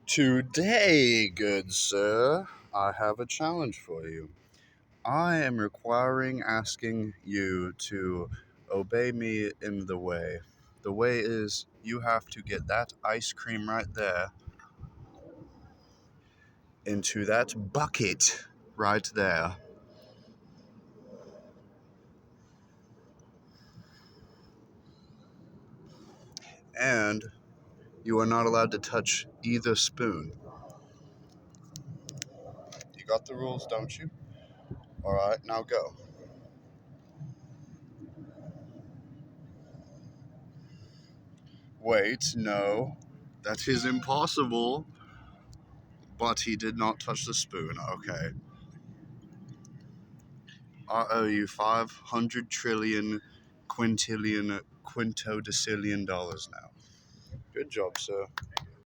Today, good sir, I have a challenge for you. I am asking you to obey me in the way. The way is you have to get that ice cream right there into that bucket right there. And you are not allowed to touch either spoon. You got the rules, don't you? Alright, now go. Wait, no. That is impossible. But he did not touch the spoon. Okay. I owe you 500 trillion quintillion quintodecillion dollars now. Good job, sir.